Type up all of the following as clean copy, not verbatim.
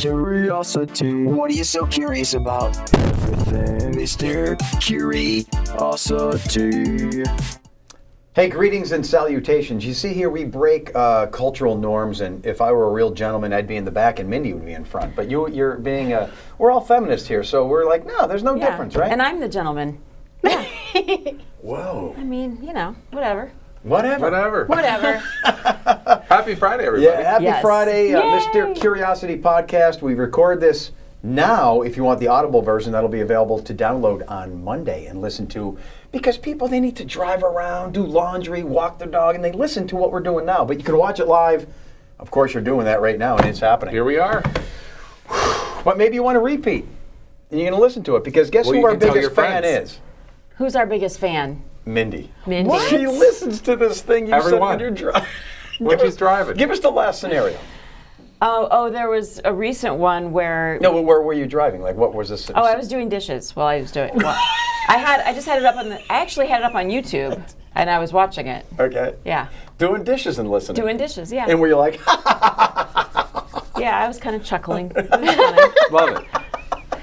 Curiosity. What are you so curious about? Everything, Mr. Curiosity. Hey, greetings and salutations. You see here we break cultural norms, and if I were a real gentleman, I'd be in the back and Mindy would be in front. But you're being we're all feminists here, so we're like, no, there's no difference, right? And I'm the gentleman. Yeah. Whoa. I mean, whatever. Whatever. Happy Friday, everybody. Yeah, happy Friday, Yay. Mr. Curiosity Podcast. We record this now. If you want the Audible version, that'll be available to download on Monday and listen to, because people, they need to drive around, do laundry, walk their dog, and they listen to what we're doing now. But you can watch it live. Of course, you're doing that right now, and it's happening. Here we are. But maybe you want to repeat, and you're going to listen to it, because guess Well, who you our can tell biggest your fan friends. is? Who's our biggest fan? Mindy. Mindy. She listens to this thing you said when Everyone. you're driving. When she's driving. Give us the last scenario. Oh, there was a recent one where. No, but where were you driving? Like, what was this? Oh, I was doing dishes while I was doing. Well, I just had it up on I actually had it up on YouTube, and I was watching it. Okay. Yeah. Doing dishes and listening. Doing dishes. Yeah. And were you like, Yeah, I was kind of chuckling. It was funny. Love it.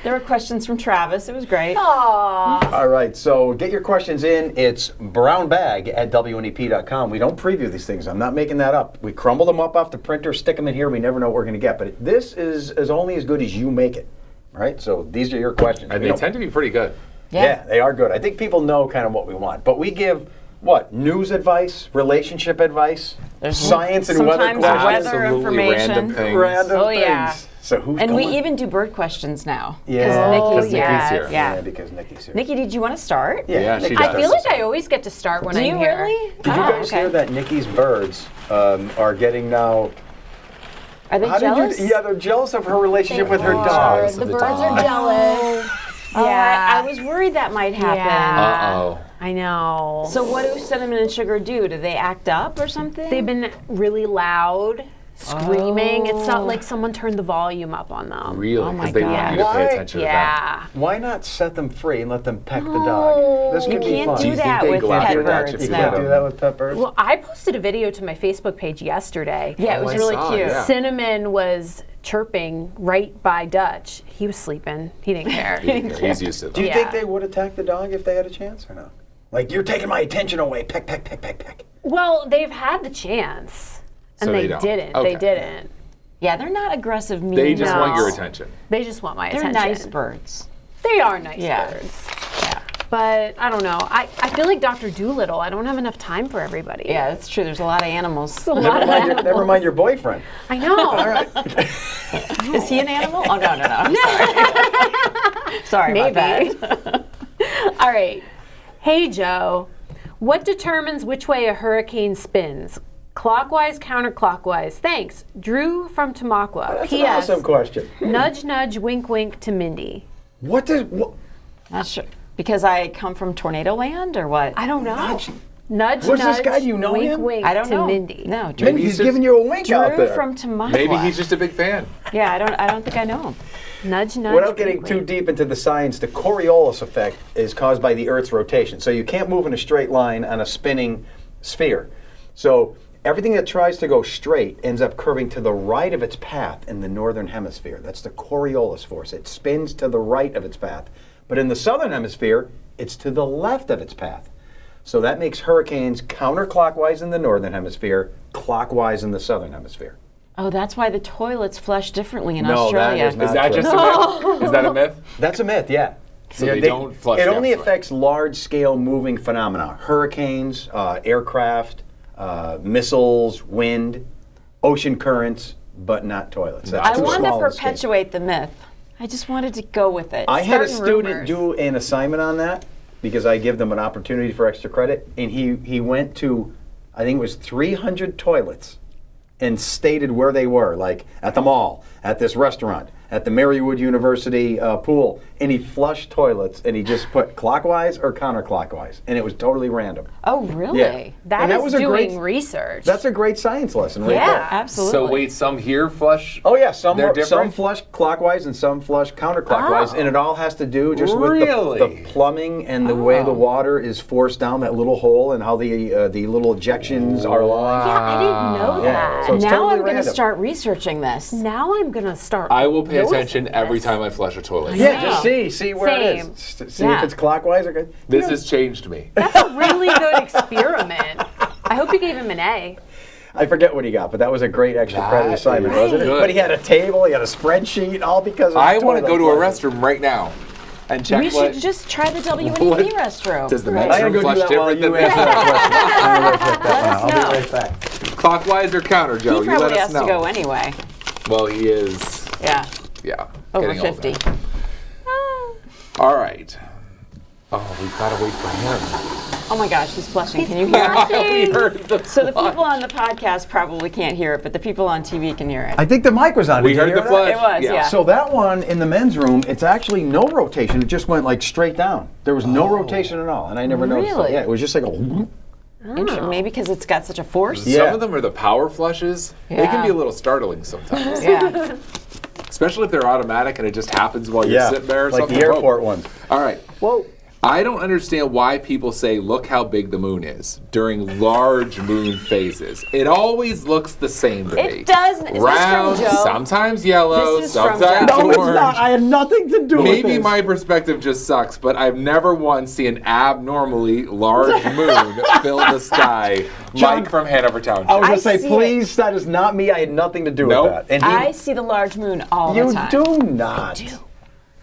There were questions from Travis. It was great. all right, so get your questions in. It's brownbag@wnep.com. We don't preview these things. I'm not making that up. We crumble them up off the printer, stick them in here. We never know what we're going to get. But this is only as good as you make it. All right, so these are your questions. And We they don't- tend to be pretty good. Yeah, they are good. I think people know kind of what we want. But we give, what, news advice, relationship advice, There's science and weather sometimes questions. weather Absolutely information. random things. Random Oh, things. yeah. So who's And we going? even do bird questions now. Yeah. Because Nikki's Nikki's here. Yeah. Because Nikki's here. Nikki, did you want to start? Yeah, she I does. feel like I always get to start when Do I'm you here. really? Did you guys okay. hear that Nikki's birds are getting now? Are they How jealous? did you? Yeah, they're jealous of her relationship with her are. dog. The birds are jealous. Oh, Yeah. I was worried that might happen. Yeah. Uh-oh. I know. So what do cinnamon and sugar do? Do they act up or something? They've been really loud, screaming. It's not like someone turned the volume up on them. Really? Oh my Because they want God. you to Why? pay attention to them. Yeah. Why not set them free and let them peck the dog? This You could be can't fun. do you think that they with go out pet there and touch birds. if You you can't let do that with pet birds? Well, I posted a video to my Facebook page yesterday. Yeah, it was I really saw, cute. yeah. Cinnamon was chirping right by Dutch. He was sleeping. He didn't care. He's used to Do you them. think Yeah. they would attack the dog if they had a chance or no? Like, you're taking my attention away. Peck, peck, peck, peck, peck. Well, they've had the chance, and So they they don't. didn't. Okay. They didn't. Yeah, they're not aggressive mean They just want your dogs. attention. They just want my They're attention. nice birds. They are nice Yeah. birds. Yeah. But I don't know. I feel like Dr. Doolittle. I don't have enough time for everybody. Yeah, that's true. There's a lot of animals. A lot of animals. Never mind your boyfriend. I know. All right. Is he an animal? Oh, no. I'm sorry. Sorry about Maybe. that. All right. Hey, Joe. What determines which way a hurricane spins? Clockwise, counterclockwise? Thanks. Drew from Tamaqua. That's P.S. an awesome question. Nudge, nudge, wink, wink to Mindy. What does... What, Not sure. Because I come from tornado land or what? I don't know. Nudge. Nudge, What's this nudge, guy? Do you know wink, him? wink I don't to know. Mindy. No, Drew, Maybe he's giving you a wink out Drew there. from Tamaqua. Maybe he's just a big fan. Yeah, I don't think I know him. Nudge, nudge, Without wink, getting too wink. deep into the science, the Coriolis effect is caused by the Earth's rotation. So you can't move in a straight line on a spinning sphere. So everything that tries to go straight ends up curving to the right of its path in the northern hemisphere. That's the Coriolis force. It spins to the right of its path. But in the southern hemisphere, it's to the left of its path. So that makes hurricanes counterclockwise in the northern hemisphere, clockwise in the southern hemisphere. Oh, that's why the toilets flush differently in No, that Australia. is not Is that true. just a myth? Is that a myth? That's a myth, yeah. So they don't flush It down only the toilet. affects large-scale moving phenomena: hurricanes, aircraft, missiles, wind, ocean currents, but not toilets. That's I too want to small an escape. perpetuate the myth. I just wanted to go with it. I had a Starting student rumors. do an assignment on that because I give them an opportunity for extra credit, and he went to, I think it was 300 toilets, and stated where they were, like at the mall, at this restaurant, at the Marywood University pool, and he flushed toilets, and he just put clockwise or counterclockwise, and it was totally random. Oh, really? Yeah. That And is doing research. That's a great science lesson right Yeah. there. Absolutely. So wait, some here flush? Oh yeah, some They're some different? flush clockwise and some flush counterclockwise, and it all has to do just with Really? the plumbing and the way the water is forced down that little hole and how the little ejections are lined. Yeah, I didn't know Yeah, that. so it's now totally I'm going to random. start researching this. Now I'm gonna start. I will pay noticing attention every this. time I flush a toilet. Yeah, Yeah. just see where it Same. is. See Yeah. if it's clockwise or good. This has changed me. That's a really good experiment. I hope you gave him an A. I forget what he got, but that was a great extra That credit assignment, is wasn't it? good. But he had a table, he had a spreadsheet, all because of I want to toilet go to a flushes. restroom right now and check We what should just try the WNEP What? restroom. does the I'm men's gonna room go do flush that while different you than answer that? that question. I'm gonna go check that one out. I'll be Let us right back. Clockwise or counter, Joe? He You let probably us has know. to go anyway. Well, he is. Yeah, Yeah. over getting older. 50. All right. Oh, we've got to wait for him. Oh my gosh, he's flushing. Can you hear it? We heard the So the people on the podcast probably can't hear it, but the people on TV can hear it. I think the mic was on. We Did you heard hear the that? flush. It was, yeah. So that one in the men's room, it's actually no rotation. It just went like straight down. There was no rotation at all, and I never noticed that. Really? Yeah, it was just like a whoop. Maybe because it's got such a force. Yeah. Some of them are the power flushes. They can Yeah. be a little startling sometimes, Yeah. especially if they're automatic and it just happens while you're sitting there. Or like something. the Whoa. airport ones. All right. Whoa. I don't understand why people say, look how big the moon is during large moon phases. It always looks the same to me. It does. Is this from Round, Joe? sometimes yellow, This is from sometimes Joe. No, it's orange. not. I had nothing to do with Maybe this. my perspective just sucks, but I've never once seen an abnormally large moon fill the sky. John, Mike from Hanover Township. I was I going to say, see please, that is not me. I had nothing to do Nope. with that. And I see the large moon all the you time. do not.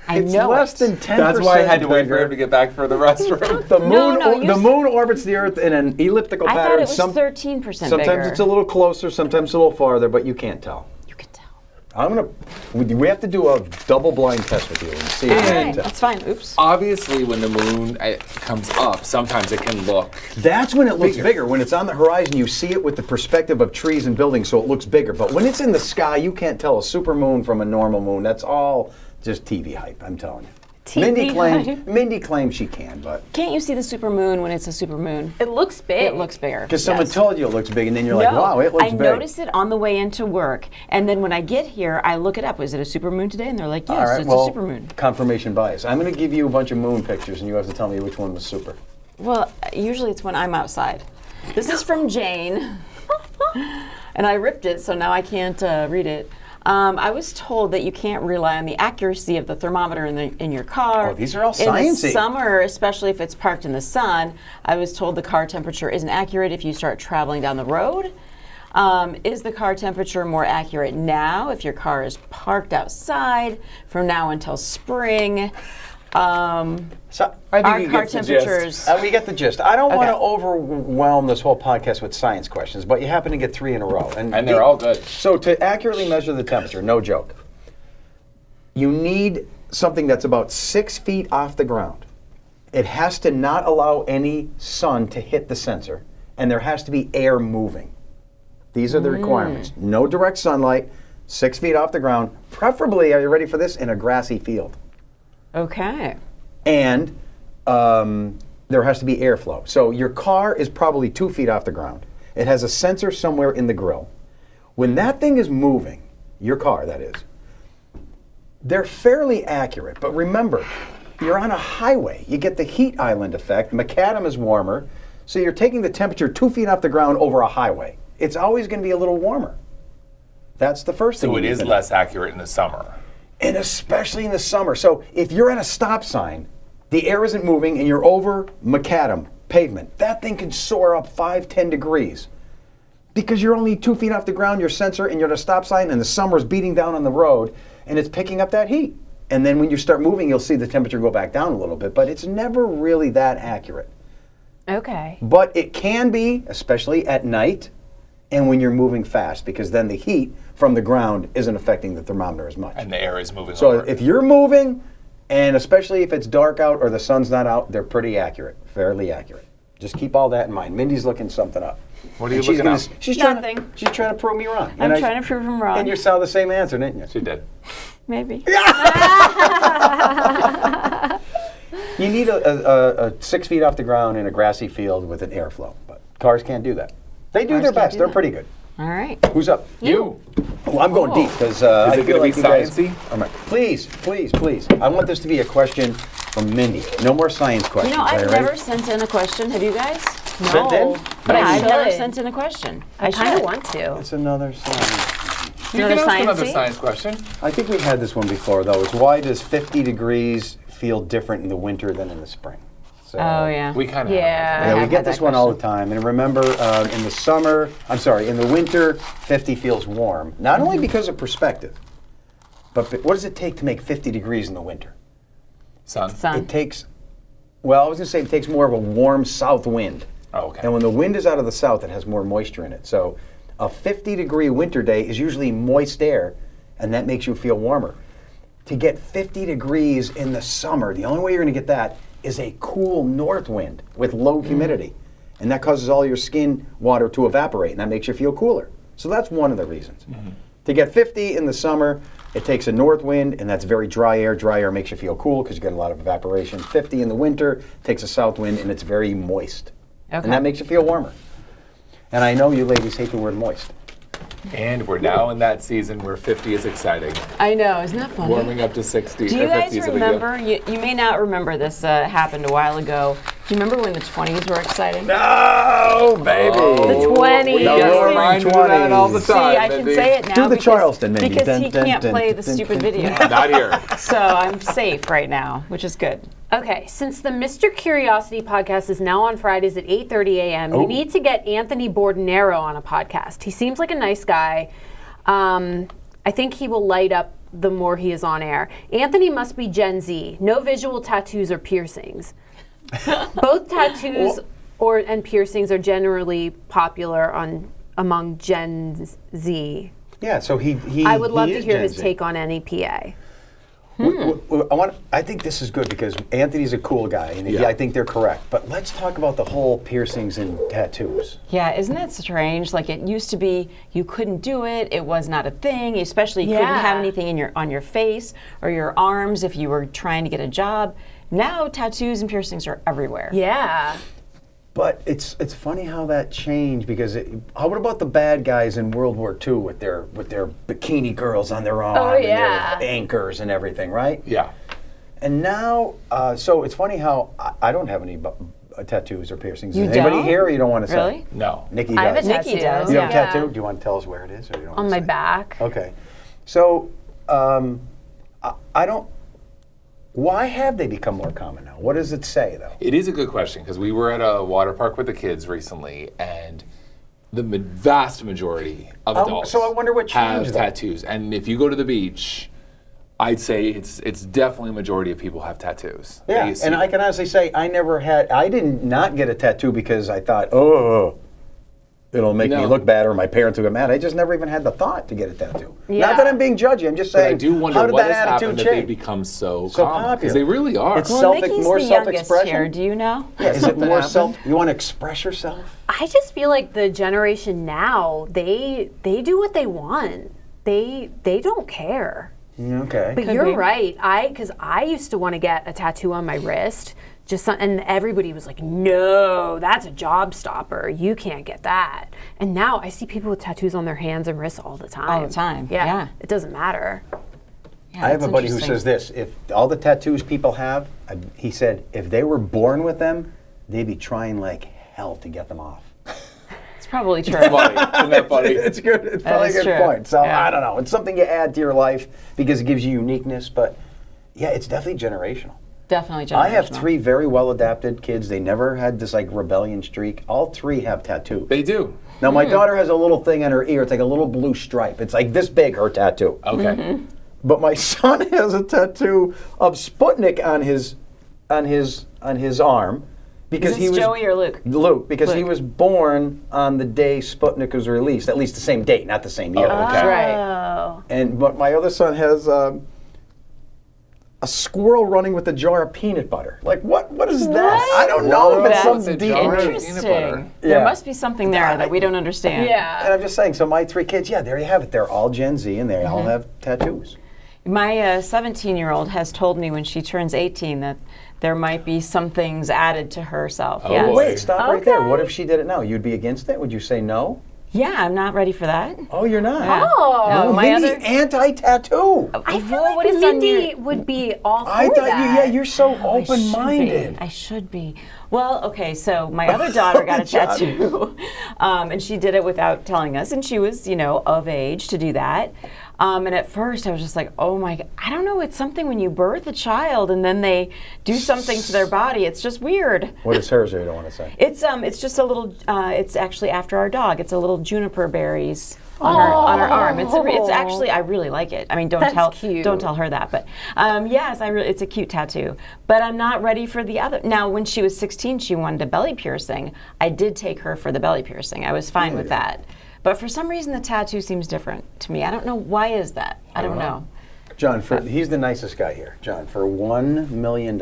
I It's know less it. than 10%. That's why I had to wait for bigger. him to get back for the restroom. The moon, No, you the s- moon orbits the Earth in an elliptical I pattern. thought it was 13% Sometimes bigger. it's a little closer, sometimes a little farther, but you can't tell. You can tell. We have to do a double blind test with you and see if you All can right, tell. that's fine. Oops. Obviously, when the moon comes up, sometimes it can look. That's when it looks bigger. When it's on the horizon, you see it with the perspective of trees and buildings, so it looks bigger. But when it's in the sky, you can't tell a supermoon from a normal moon. That's all just TV hype, I'm telling you. TV hype. Mindy claims she can, but Can't you see the supermoon when it's a supermoon? It looks big. It looks bigger. because someone yes. told you it looks big, and then you're like, No, wow, it looks I big. noticed it on the way into work, and then when I get here, I look it up. Is it a supermoon today? And they're like, yes, All right, it's well, a supermoon. confirmation bias. I'm going to give you a bunch of moon pictures, and you have to tell me which one was super. Well, usually it's when I'm outside. This is from Jane, and I ripped it, so now I can't read it. I was told that you can't rely on the accuracy of the thermometer in your car. Oh, these are all In the sciencey. summer, especially if it's parked in the sun, I was told the car temperature isn't accurate if you start traveling down the road. Is the car temperature more accurate now if your car is parked outside from now until spring? So, I think Our he car gets the gist. temperatures. we get the gist. I don't want to Okay. overwhelm this whole podcast with science questions, but you happen to get 3 in a row. And they're all good. So to accurately measure the temperature, no joke, you need something that's about 6 feet off the ground. It has to not allow any sun to hit the sensor, and there has to be air moving. These are the requirements. No direct sunlight, 6 feet off the ground, preferably, are you ready for this, in a grassy field. Okay. And there has to be airflow. So your car is probably 2 feet off the ground. It has a sensor somewhere in the grill. When that thing is moving, your car that is, they're fairly accurate. But remember, you're on a highway. You get the heat island effect. Macadam is warmer. So you're taking the temperature 2 feet off the ground over a highway. It's always going to be a little warmer. That's the first thing. So you it need is to know. less accurate in the summer. And especially in the summer. So if you're at a stop sign, the air isn't moving and you're over macadam pavement, that thing can soar up 5-10 degrees. Because you're only 2 feet off the ground, your sensor, and you're at a stop sign, and the summer's beating down on the road, and it's picking up that heat. And then when you start moving, you'll see the temperature go back down a little bit, but it's never really that accurate. Okay. But it can be, especially at night, and when you're moving fast, because then the heat from the ground isn't affecting the thermometer as much. And the air is moving So over. if you're moving, and especially if it's dark out or the sun's not out, they're pretty accurate, fairly accurate. Just keep all that in mind. Mindy's looking something up. What are you And she's looking gonna, at? she's Nothing. she's trying to prove me wrong. I'm trying to prove him wrong. And you saw the same answer, didn't you? She did. Maybe. You need a 6 feet off the ground in a grassy field with an airflow, but cars can't do that. They do Cars their can't best. do They're that. pretty good. All right. Who's up? You. Oh, I'm going deep because Is it going to be sciencey? Please, please, please. I want this to be a question from Mindy. No more science questions. You know, I've all right? never sent in a question. Have you guys? Sent in? But Yeah, I've you never should. sent in a question. I kind of should. want to. It's another science. You Another can ask another sciencey? science question. I think we had this one before, though. Is why does 50 degrees feel different in the winter than in the spring? So, Oh, yeah. We kind of Yeah. Yeah, I we have get had this that one all the question. time. And remember, in the winter, 50 feels warm. Not only because of perspective, but what does it take to make 50 degrees in the winter? Sun. Sun. It takes, well, I was going to say it takes more of a warm south wind. Oh, okay. And when the wind is out of the south, it has more moisture in it. So a 50-degree winter day is usually moist air, and that makes you feel warmer. To get 50 degrees in the summer, the only way you're going to get that is a cool north wind with low humidity. And that causes all your skin water to evaporate, and that makes you feel cooler. So that's one of the reasons. To get 50 in the summer, it takes a north wind, and that's very dry air. Dry air makes you feel cool because you get a lot of evaporation. 50 in the winter takes a south wind, and it's very moist. Okay. And that makes you feel warmer. And I know you ladies hate the word moist. And we're now in that season where 50 is exciting. I know. Isn't that funny? Warming up to 60 Do or you 50 guys is a big deal. remember? You may not remember this. Happened a while ago. Do you remember when the 20s were exciting? No, baby. The 20s. We get Roaring reminded of that all the 20s. See, time. I can Mindy. say it now Do the because, Charleston, Mindy. because Dun, he dun, can't dun, play dun, the dun, stupid dun, video. Not here. So I'm safe right now, which is good. Okay, since the Mr. Curiosity podcast is now on Fridays at 8:30 a.m., we need to get Anthony Bordenero on a podcast. He seems like a nice guy. I think he will light up the more he is on air. Anthony must be Gen Z. No visual tattoos or piercings. Both tattoos and piercings are generally popular among Gen Z. Yeah, so he I would love he to is hear Gen his Z. take on NEPA. I think this is good because Anthony's a cool guy, and Yeah. I think they're correct. But let's talk about the whole piercings and tattoos. Yeah, isn't that strange? Like it used to be, you couldn't do it. It was not a thing. Especially you couldn't have Yeah. anything on your face or your arms if you were trying to get a job. Now tattoos and piercings are everywhere. Yeah. But it's funny how that changed because what about the bad guys in World War II with their bikini girls on their arm and yeah. their anchors and everything, right? Yeah. And now, so it's funny how I don't have any tattoos or piercings. You Does anybody don't? here or you don't want to Really? say? No. Nikki I have a does. Nikki tattoo. does, You have a yeah. tattoo? Do you want to tell us where it is or you don't want On to my say? back. Okay. So, I don't. Why have they become more common now? What does it say, though? It is a good question because we were at a water park with the kids recently, and the vast majority of adults so I wonder what have changed, though. tattoos. And if you go to the beach, I'd say it's definitely a majority of people have tattoos. Yeah, You see and I can honestly say I did not get a tattoo because I thought, oh, it'll make me No. look bad or my parents will get mad. I just never even had the thought to get a tattoo. Yeah. Not that I'm being judgy, I'm just But saying, I do wonder how did what that has attitude happened that they've change? become so So common. popular. Because they really are. It's Well, self- Nikki's more the youngest self-expression? here. Do you know? Yeah, is it more Something self? You want to express yourself? I just feel like the generation now, they do what they want. They don't care. Okay. But Could you're be. right. Because I used to want to get a tattoo on my wrist, and everybody was like, "No, that's a job stopper. You can't get that." And now I see people with tattoos on their hands and wrists all the time. All the time, yeah. It doesn't matter. Yeah, I have that's a buddy who interesting. says this: if all the tattoos people have, he said, if they were born with them, they'd be trying like hell to get them off. It's probably true. Funny. Isn't that funny? It's good. It's probably a is good true. point. So Yeah. I don't know. It's something you add to your life because it gives you uniqueness. But yeah, it's definitely generational. Definitely generational. I have 3 very well adapted kids. They never had this like rebellion streak. All 3 have tattoos. They do. Now my daughter has a little thing on her ear. It's like a little blue stripe. It's like this big, her tattoo. Okay. But my son has a tattoo of Sputnik on his arm because Is he this was Joey or Luke? Luke because he Luke. was born on the day Sputnik was released, at least the same date, not the same year. Oh, okay. Right. Oh. But my other son has a squirrel running with a jar of peanut butter. Like, what is that? I don't know if it's That's some deep. Interesting. There Yeah. must be something there that we don't understand. And Yeah. I'm just saying, so my 3 kids, yeah, there you have it. They're all Gen Z and they all have tattoos. My 17-year-old has told me when she turns 18 that there might be some things added to herself. Oh, Yes. boy. Wait, stop right there. Okay. What if she did it now? You'd be against it? Would you say no? Yeah, I'm not ready for that. Oh, you're not? Yeah. Oh. No, my Mindy, other. anti-tattoo. I feel Well, what like is on Mindy your- would be all for I thought that. you're so I should be. open-minded. I should be. Well, okay, so my other daughter got a tattoo, and she did it without telling us, and she was, of age to do that. And at first, I was just like, oh my, I don't know, it's something when you birth a child and then they do something to their body. It's just weird. What is hers, or you don't want to say? It's just a little, it's actually after our dog. It's a little juniper berries on her arm. It's actually, I really like it. I mean, That's cute. don't tell her that, but yes, it's a cute tattoo. But I'm not ready for the other. Now, when she was 16, she wanted a belly piercing. I did take her for the belly piercing. I was fine with that. But for some reason, the tattoo seems different to me. I don't know, why is that? I don't know. John, he's the nicest guy here. John, for $1 million,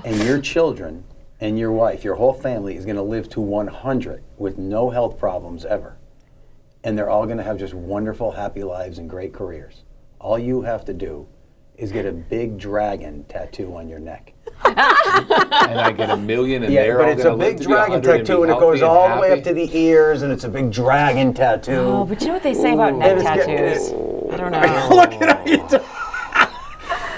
and your children and your wife, your whole family is going to live to 100 with no health problems ever. And they're all going to have just wonderful, happy lives and great careers. All you have to do is get a big dragon tattoo on your neck. And I get $1 million, and they're but all it's a gonna live big to be dragon 100 tattoo, and be it goes healthy all and the way up happy. to the ears, and it's a big dragon tattoo. Oh, but you know what they say about neck And it's tattoos? I don't know. Look at you.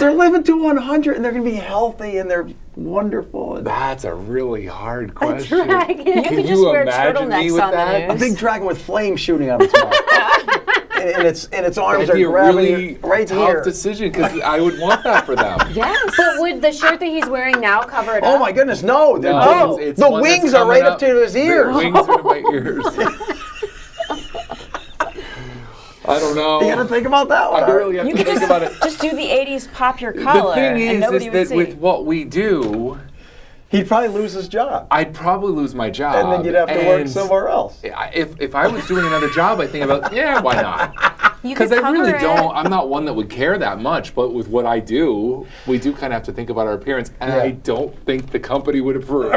They're living to 100, and they're going to be healthy, and they're wonderful. And That's a really hard question. Dragon. You Can could just you wear imagine me turtlenecks with on that? the a news. big dragon with flames shooting out of its mouth. and its arms That'd be are a grabbing really you right tough here. decision because I would want that for them. Yes. But would the shirt that he's wearing now cover it up? Oh my goodness, no! They're No, big. it's The one that's wings are right coming up to his The ears. wings are to my ears. I don't know. You got to think about that one. I really have You to could think about it. just do the 80s pop your collar The thing and is nobody would that see. with what we do, He'd probably lose his job, I'd probably lose my job. and then you'd have to work and somewhere else. If I was doing another job, I think about, yeah, why not? You could Because I really cover it. don't, I'm not one that would care that much, but with what I do, we do kind of have to think about our appearance, and Yeah. I don't think the company would approve.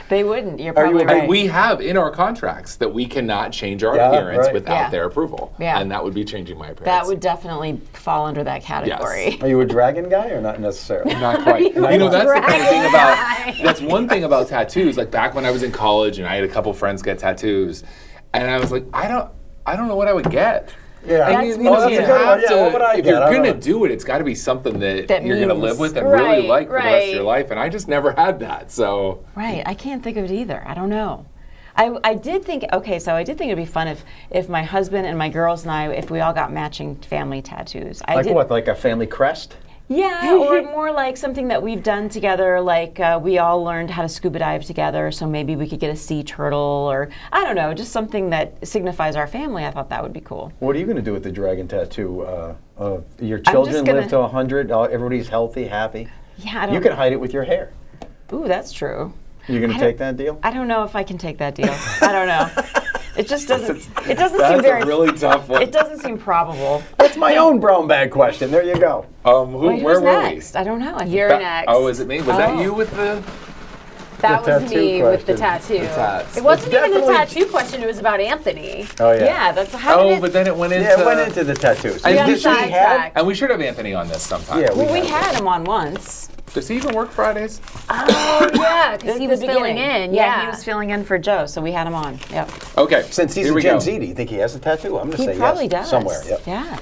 They wouldn't. You're you probably a- right. And we have in our contracts that we cannot change our Yeah, appearance right. without Yeah. their approval. Yeah. And that would be changing my appearance. That would definitely fall under that category. Are you a dragon guy or not necessarily? Not quite. You You know, that's the kind of thing dragon about, guy. that's one thing about tattoos. Like back when I was in college and I had a couple friends get tattoos, and I was like, I don't know what I would get. Yeah. And That's you know, me you too. have Yeah, what would I to, if get? you're I don't gonna know. do it, it's got to be something that That you're gonna means- live with and really Right, like for the rest of your right. life. And I just never had that. So Right. I can't think of it either. I don't know. I did think, okay, so I did think it'd be fun if my husband and my girls and I, if we all got matching family tattoos. I Like did, what? Like a family crest? Yeah, or more like something that we've done together, like we all learned how to scuba dive together, so maybe we could get a sea turtle, or I don't know, just something that signifies our family. I thought that would be cool. What are you going to do with the dragon tattoo? Your children gonna- live to 100. Everybody's healthy, happy. Yeah, I don't You can hide it with your hair. Ooh, that's true. You going to I don't- take that deal? I don't know if I can take that deal. I don't know. It just doesn't. It doesn't that's seem very. a really tough one. It doesn't seem probable. That's my own brown bag question. There you go. Wait, where who's were next? I don't know. I You're think next. Oh, is it me? Was that Oh. you with the? That The was tattoo me with the question. tattoo. The tats. It wasn't even a definitely- tattoo question. It was about Anthony. Oh, yeah. yeah, that's how Oh, did it, but then it went into. Yeah, it went into the tattoos. I got did she sidetracked. And we should have Anthony on this sometime. Yeah, Well, we had had him on once. Does he even work Fridays? Oh yeah, because he The was filling beginning. in. Yeah, he was filling in for Joe, so we had him on. Yep. Okay. Since he's here a we Gen go. Z, do you think he has a tattoo? I'm going to He say probably yes. does. Somewhere, yep. Yeah.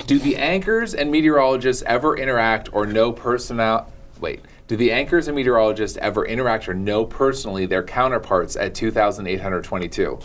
Do the anchors and meteorologists ever interact or know Do the anchors and meteorologists ever interact or know personally their counterparts at 2,822?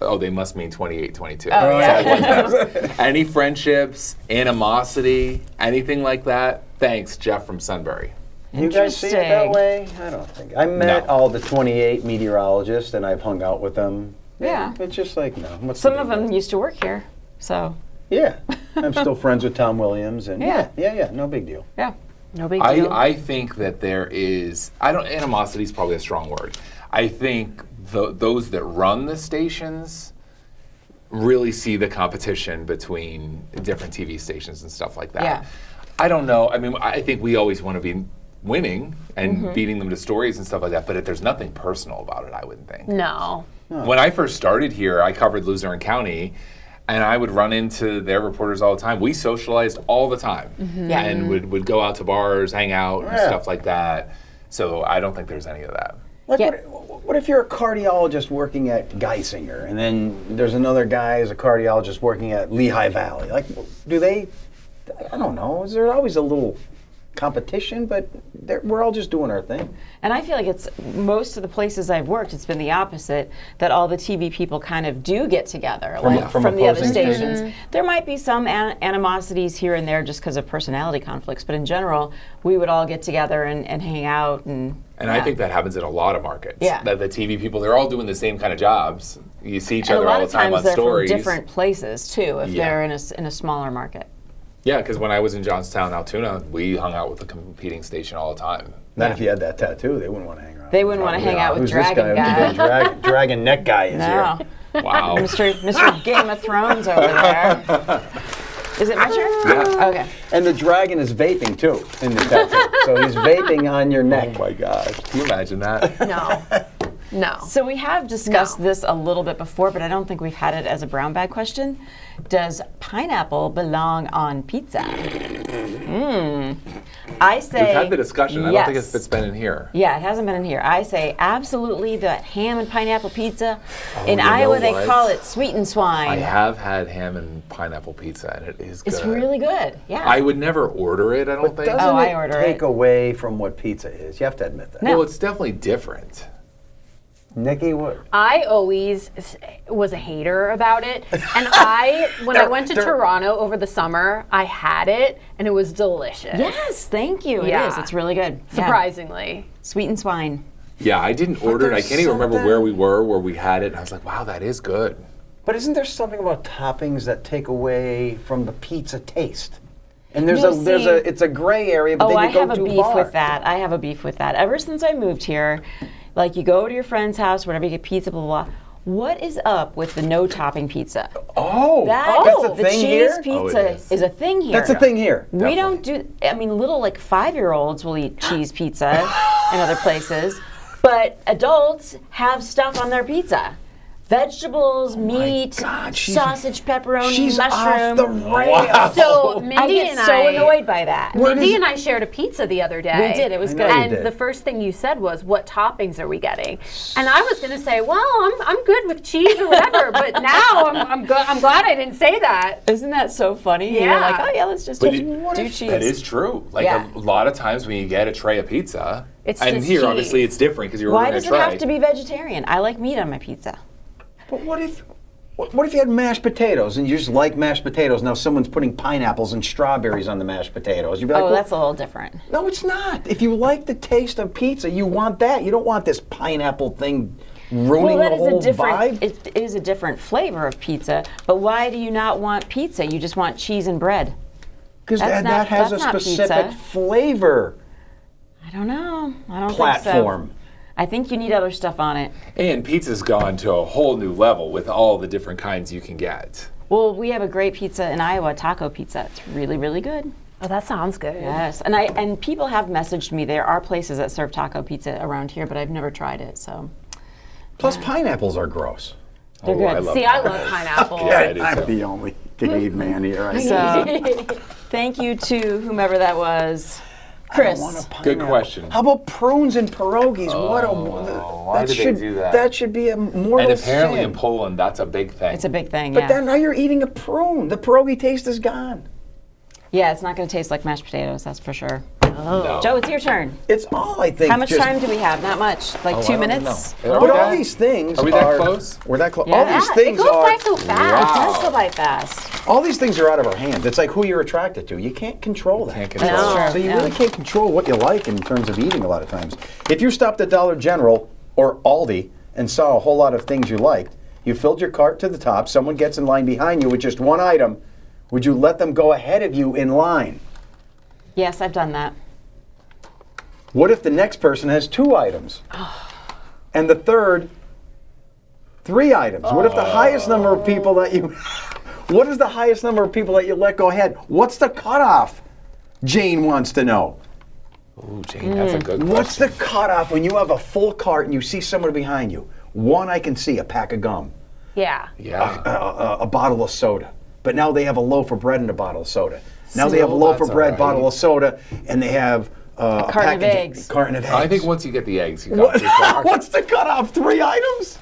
Oh, they must mean 2822. Oh, yeah. Any friendships, animosity, anything like that? Thanks, Jeff from Sunbury. You guys see it that Interesting. way? I don't think. I met No. all the 28 meteorologists, and I've hung out with them. Yeah. It's just like, no. What's Some the of big them deal? used to work here, so Yeah. I'm still friends with Tom Williams, and Yeah. yeah, no big deal. yeah, no big deal. I think that there is, animosity is probably a strong word. I think those that run the stations really see the competition between different TV stations and stuff like that. Yeah. I don't know. I mean, I think we always want to be winning and beating them to stories and stuff like that, but there's nothing personal about it, I wouldn't think. No. When I first started here, I covered Luzerne County, and I would run into their reporters all the time. We socialized all the time, Yeah. and would go out to bars, hang out, and Yeah. stuff like that. So I don't think there's any of that. Like, Yeah. what if you're a cardiologist working at Geisinger, and then there's another guy as a cardiologist working at Lehigh Valley? Like, do they? I don't know. Is there always a little competition? But we're all just doing our thing. And I feel like it's most of the places I've worked, it's been the opposite, that all the TV people kind of do get together, From from the other opposing stations. There might be some animosities here and there just because of personality conflicts, but in general, we would all get together and hang out. And I think that happens in a lot of markets. Yeah. That the TV people, they're all doing the same kind of jobs. You see each and a other lot all the of time times on they're stories. from different places too, if Yeah. they're in a smaller market. Yeah, because when I was in Johnstown, Altoona, we hung out with the competing station all the time. Not if you had that tattoo, they wouldn't want to hang around. They wouldn't want to hang out with Who's Dragon this Guy. guy? Dragon Neck Guy is No. here. Wow. Mr. Game of Thrones over there. Is it my turn? Yeah. Okay. And the dragon is vaping too in the tattoo. So he's vaping on your neck. Oh my gosh. Can you imagine that? No. No. So we have discussed No. this a little bit before, but I don't think we've had it as a brown bag question. Does pineapple belong on pizza? I say We've had the discussion. I don't think yes. it's been in here. Yeah, it hasn't been in here. I say absolutely that ham and pineapple pizza. In you know Iowa, they what? call it sweet and I swine. have had ham and pineapple pizza, and it is good. It's really good. Yeah. I would never order it, I don't think. Doesn't I it order take it. away from what pizza is? You have to admit that. No. Well, it's definitely different. Nikki, what? I always was a hater about it. And when I went to Toronto over the summer, I had it and it was delicious. Yes, thank you. It Yeah. is. It's really good. Yeah. Surprisingly. Sweet and swine. Yeah, I didn't order it. I there's can't even remember something- where we were, where we had it, and I was like, wow, that is good. But isn't there something about toppings that take away from the pizza taste? And there's No, it's a gray area, but Oh, then I you go have a too beef far. with that. I have a beef with that. Ever since I moved here, like you go to your friend's house, whatever, you get pizza, blah, blah, blah. What is up with the no topping pizza? Oh, That that's the a thing cheese here? pizza it is. is a thing here. That's a thing here. We don't do. I mean, little like 5-year-olds will eat cheese pizza in other places, but adults have stuff on their pizza: vegetables, meat, God, sausage, pepperoni, She's mushroom. off the rails. So I Mindy get and so annoyed by that. Mindy and I shared a pizza the other day. We did. It was good. know you And did. the first thing you said was, "What toppings are we getting?" And I was going to say, "Well, I'm good with cheese or whatever." But now I'm glad I didn't say that. Isn't that so funny? You're Yeah. like, oh yeah, let's just But do cheese. That is true. Like Yeah. a lot of times when you get a tray of pizza, It's and just here cheese. obviously it's different because you're Why ordering does a it tray. have to be vegetarian? I like meat on my pizza. But what if you had mashed potatoes and you just like mashed potatoes? Now someone's putting pineapples and strawberries on the mashed potatoes. You'd be like, Oh, well, that's a little different. no, it's not. If you like the taste of pizza, you want that. You don't want this pineapple thing ruining Well, that the is whole a different. vibe. It is a different flavor of pizza. But why do you not want pizza? You just want cheese and bread. Because That's that has a that's not specific pizza. flavor I don't know. I don't platform. think so. I think you need other stuff on it. And pizza's gone to a whole new level with all the different kinds you can get. Well, we have a great pizza in Iowa, taco pizza. It's really, really good. Oh, that sounds good. Yes, and people have messaged me. There are places that serve taco pizza around here, but I've never tried it. So Plus, pineapples are gross. they're good. I love See, I love pineapple. Yeah, I do I'm too. the only caveman here. I So thank you to whomever that was, Chris. want a Good pineapple. question. How about prunes and pierogies? why do they should, do that? That should be a mortal And apparently sin. in Poland, that's a big thing. It's a big thing. But Yeah. then now you're eating a prune. The pierogi taste is gone. Yeah, it's not going to taste like mashed potatoes. That's for sure. No. Joe, it's your turn. It's all I think. How much just- time do we have? Not much. Like Oh, 2 I don't minutes. know. Are But we all that- these things are we that close? We're that close. Yeah. All these Yeah, things it goes are. by so fast. It does go by fast. All these things are out of our hands. It's like who you're attracted to. You can't control that. Can't control That's it. true. So you Yeah. really can't control what you like in terms of eating a lot of times. If you stopped at Dollar General or Aldi and saw a whole lot of things you liked, you filled your cart to the top, someone gets in line behind you with just one item, would you let them go ahead of you in line? Yes, I've done that. What if the next person has 2 items? And the third, 3 items? What if the highest number of people that you... What is the highest number of people that you let go ahead? What's the cutoff? Jane wants to know. Ooh, Jane, that's a good question. What's the cutoff when you have a full cart and you see someone behind you? One, I can see a pack of gum, Yeah. Yeah. a bottle of soda. But now they have a loaf of bread and a bottle of soda. Now they have a loaf that's of bread, all right. bottle of soda, and they have a carton of package eggs. Carton of eggs. I think once you get the eggs, you got too far. What's the cutoff? 3 items?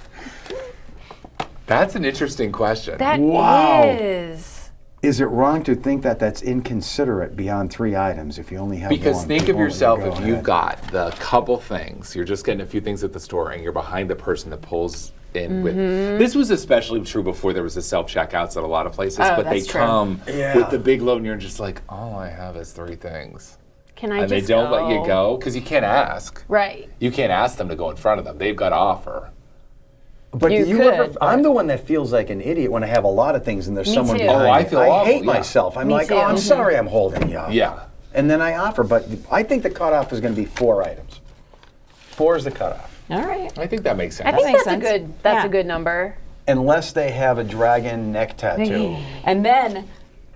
That's an interesting question. That Wow. is. Is it wrong to think that that's inconsiderate beyond 3 items if you only have Because one? think of People yourself go if ahead. you've got the couple things, you're just getting a few things at the store and you're behind the person that pulls in with. This was especially true before there was the self-checkouts at a lot of places, Oh, but they that's true. come Yeah. with the big load and you're just like, all I have is 3 things. Can I And just they don't go? let you go because you can't ask. Right. You can't ask them to go in front of them. They've got to offer. But You do you could, ever? but- I'm the one that feels like an idiot when I have a lot of things and there's Me someone too. behind Oh, I me. feel I awful, hate yeah. myself. I'm Me like, too. oh, I'm sorry, I'm holding you up. Yeah. And then I offer, but I think the cutoff is going to be 4 items. 4 is the cutoff, All right. I think that makes sense. I think makes that's sense. a good. That's Yeah. a good number. unless they have a dragon neck tattoo. And then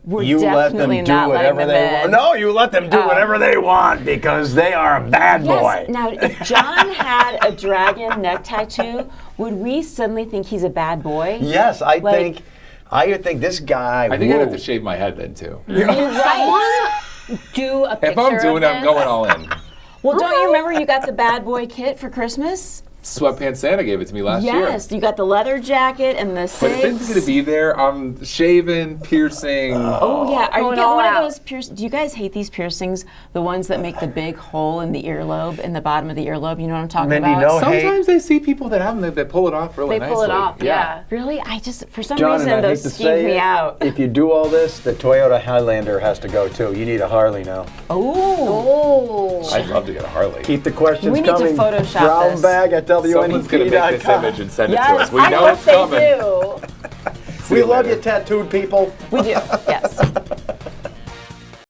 we're You let them definitely do not letting whatever them they in. want. No, you let them do Oh. whatever they want because they are a bad boy. Yes. Now, if John had a dragon neck tattoo, would we suddenly think he's a bad boy? Yes, I Like- think this guy. I think I'd have whoa. to shave my head then too. Someone do a picture If I'm doing it, of I'm this. going all in. Well, don't you remember you got the bad boy kit for Christmas? Sweatpants Santa gave it to me last year. Yes, you got the leather jacket and the But if it's cigs. gonna be there, I'm shaving, piercing. Oh yeah, are you Going getting all one out. of those piercings? Do you guys hate these piercings? The ones that make the big hole in the earlobe, in the bottom of the earlobe. You know what I'm talking Mindy, about? no. Sometimes I see people that have them, they pull it off really They nicely. pull it off. Yeah. Really? I just for some John, reason and I hate those to skeeve say me it, out. if you do all this, the Toyota Highlander has to go too. You need a Harley now. Oh. Oh. I'd love to get a Harley. Keep the questions We need to coming. Photoshop Brown this. bag at Someone's gonna make this WNEP.com. image and send it Yes, to us. We I know hope it's they coming. do. We you love later. you, tattooed people. We do. Yes.